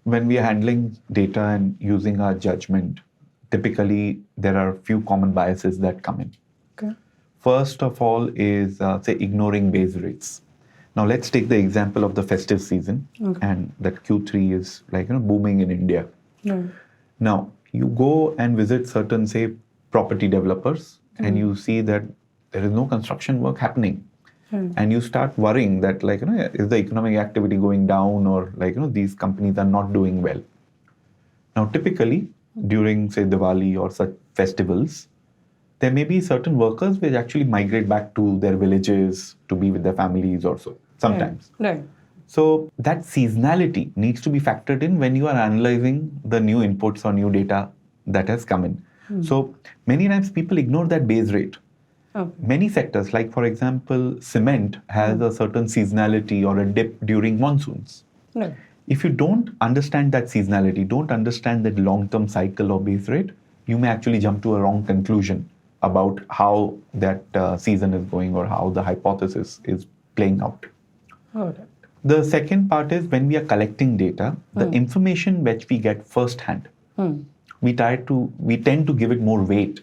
When we are handling data and using our judgment, typically there are a few common biases that come in. Okay. First of all is, say, ignoring base rates. Now, let's take the example of the festive season, and that Q3 is booming in India. Yeah. Now, you go and visit certain, say, property developers, and you see that there is no construction work happening. And you start worrying that, is the economic activity going down, or these companies are not doing well. Now, typically, during, say, Diwali or such festivals, there may be certain workers which actually migrate back to their villages to be with their families or so, sometimes. Right. So that seasonality needs to be factored in when you are analyzing the new inputs or new data that has come in. So many times people ignore that base rate. Okay. Many sectors, like for example, cement has a certain seasonality or a dip during monsoons. Right. If you don't understand that seasonality, don't understand that long-term cycle or base rate, you may actually jump to a wrong conclusion about how that season is going or how the hypothesis is playing out. All right. The second part is when we are collecting data, the information which we get firsthand, we tend to give it more weight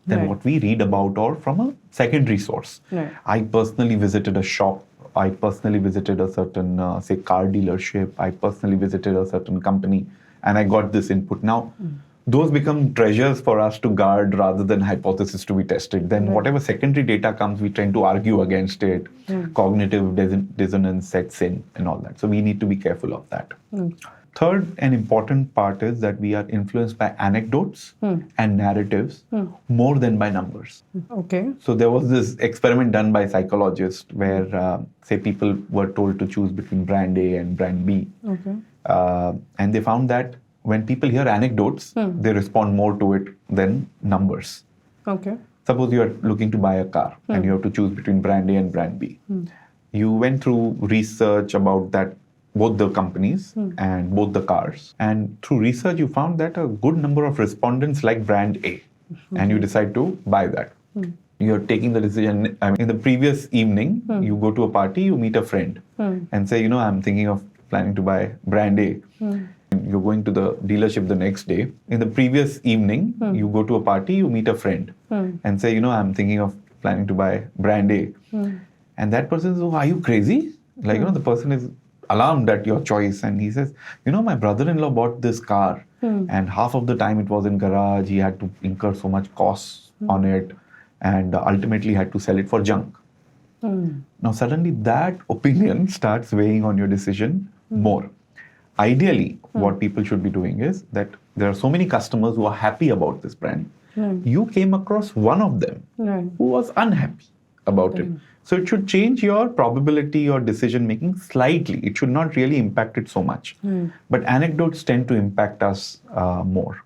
than what we read about or from a secondary source. Right. I personally visited a shop. I personally visited a certain, say, car dealership. I personally visited a certain company, and I got this input. Now, those become treasures for us to guard rather than hypothesis to be tested. Then whatever secondary data comes, we tend to argue against it. Cognitive dissonance sets in and all that. So we need to be careful of that. Third and important part is that we are influenced by anecdotes and narratives more than by numbers. Okay. So there was this experiment done by psychologists where, say, people were told to choose between brand A and brand B. Okay. And they found that when people hear anecdotes, they respond more to it than numbers. Okay. Suppose you are looking to buy a car and you have to choose between brand A and brand B. You went through research about that, both the companies and both the cars. And through research, you found that a good number of respondents like brand A, and you decide to buy that. You're taking the decision. In the previous evening, you go to a party, you meet a friend and say, I'm thinking of planning to buy brand A. You're going to the dealership the next day. In the previous evening, you go to a party, you meet a friend and say, I'm thinking of planning to buy brand A. And that person says, are you crazy? The person is alarmed at your choice. And he says, my brother-in-law bought this car and half of the time it was in garage. He had to incur so much costs on it and ultimately had to sell it for junk. Now, suddenly that opinion starts weighing on your decision more. Ideally, what people should be doing is that there are so many customers who are happy about this brand. You came across one of them who was unhappy about it. So it should change your probability or decision making slightly. It should not really impact it so much. But anecdotes tend to impact us more.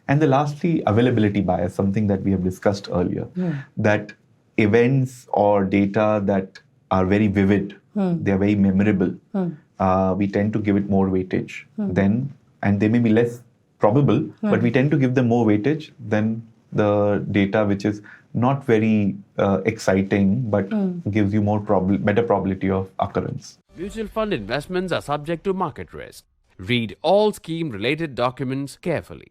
And the lastly, availability bias, something that we have discussed earlier, that events or data that are very vivid, they are very memorable, we tend to give it more weightage than, and they may be less probable, but we tend to give them more weightage than the data which is not very exciting, but gives you more better probability of occurrence. Mutual fund investments are subject to market risk. Read all scheme-related documents carefully.